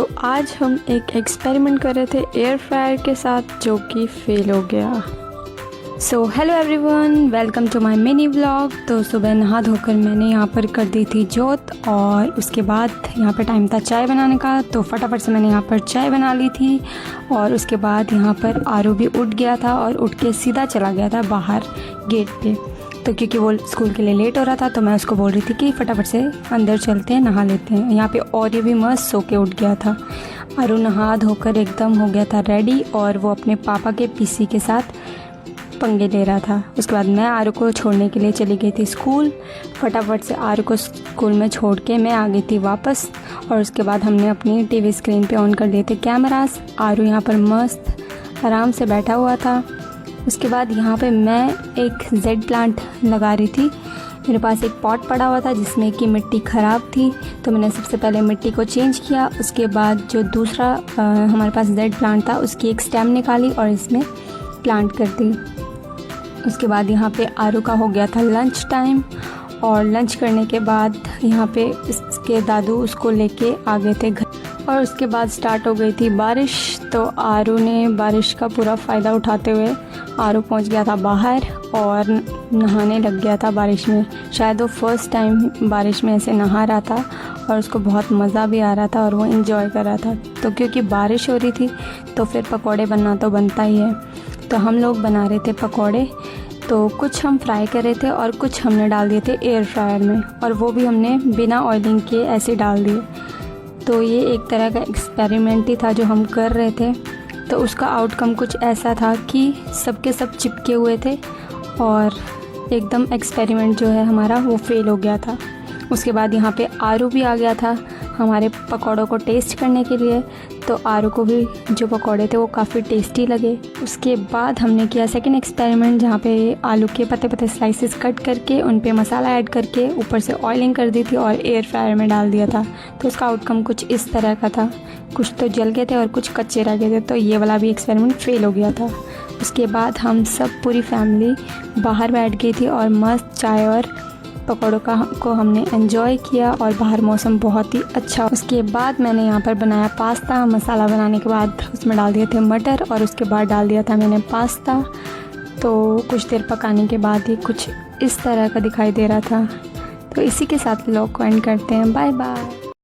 तो आज हम एक एक्सपेरिमेंट कर रहे थे एयर फ्रायर के साथ, जो कि फेल हो गया। So hello everyone, welcome to my mini vlog. तो सुबह नहा धोकर मैंने यहाँ पर कर दी थी जोत, और उसके बाद यहाँ पर टाइम था चाय बनाने का, तो फटाफट से मैंने यहाँ पर चाय बना ली थी। और उसके बाद यहाँ पर आरू भी उठ गया था और उठ के सीधा चला गया था बाहर गेट पे। तो क्योंकि वो स्कूल के लिए लेट हो रहा था, तो मैं उसको बोल रही थी कि फटाफट से अंदर चलते हैं, नहा लेते हैं। यहाँ पे और ये भी मस्त सो के उठ गया था। आरू नहा धोकर एकदम हो गया था रेडी, और वो अपने पापा के पीसी के साथ पंगे ले रहा था। उसके बाद मैं आरू को छोड़ने के लिए चली गई थी स्कूल। फटाफट से आरू को स्कूल में छोड़ के मैं आ गई थी वापस, और उसके बाद हमने अपनी टीवी स्क्रीन पे ऑन कर दिए थे कैमरास। आरू यहाँ पर मस्त आराम से बैठा हुआ था। उसके बाद यहाँ पे मैं एक जेड प्लांट लगा रही थी। मेरे पास एक पॉट पड़ा हुआ था जिसमें कि मिट्टी ख़राब थी, तो मैंने सबसे पहले मिट्टी को चेंज किया। उसके बाद जो दूसरा हमारे पास जेड प्लांट था, उसकी एक स्टेम निकाली और इसमें प्लांट कर दी। उसके बाद यहाँ पे आरू का हो गया था लंच टाइम, और लंच करने के बाद यहाँ पे इसके दादू उसको लेके आ गए थे घर। और उसके बाद स्टार्ट हो गई थी बारिश, तो आरू ने बारिश का पूरा फ़ायदा उठाते हुए आरू पहुँच गया था बाहर और नहाने लग गया था बारिश में। शायद वो फर्स्ट टाइम बारिश में ऐसे नहा रहा था, और उसको बहुत मज़ा भी आ रहा था और वो इन्जॉय कर रहा था। तो क्योंकि बारिश हो रही थी, तो फिर पकौड़े बनना तो बनता ही है। तो हम लोग बना रहे थे पकौड़े, तो कुछ हम फ्राई कर रहे थे और कुछ हमने डाल दिए थे एयर फ्रायर में, और वो भी हमने बिना ऑयलिंग के ऐसे डाल दिए। तो ये एक तरह का एक्सपेरिमेंट ही था जो हम कर रहे थे। तो उसका आउटकम कुछ ऐसा था कि सबके सब चिपके हुए थे, और एकदम एक्सपेरिमेंट जो है हमारा वो फेल हो गया था। उसके बाद यहाँ पे आरू भी आ गया था हमारे पकौड़ों को टेस्ट करने के लिए, तो आरू को भी जो पकौड़े थे वो काफ़ी टेस्टी लगे। उसके बाद हमने किया सेकंड एक्सपेरिमेंट, जहाँ पे आलू के पतले पतले स्लाइसेस कट करके उन पे मसाला ऐड करके ऊपर से ऑयलिंग कर दी थी और एयर फ्रायर में डाल दिया था। तो उसका आउटकम कुछ इस तरह का था, कुछ तो जल गए थे और कुछ कच्चे रह गए थे। तो ये वाला भी एक्सपेरिमेंट फेल हो गया था। उसके बाद हम सब पूरी फैमिली बाहर बैठ गई थी और मस्त चाय और पकौड़ों को हमने एंजॉय किया, और बाहर मौसम बहुत ही अच्छा। उसके बाद मैंने यहाँ पर बनाया पास्ता। मसाला बनाने के बाद उसमें डाल दिए थे मटर, और उसके बाद डाल दिया था मैंने पास्ता। तो कुछ देर पकाने के बाद ही कुछ इस तरह का दिखाई दे रहा था। तो इसी के साथ व्लॉग को एंड करते हैं। Bye bye.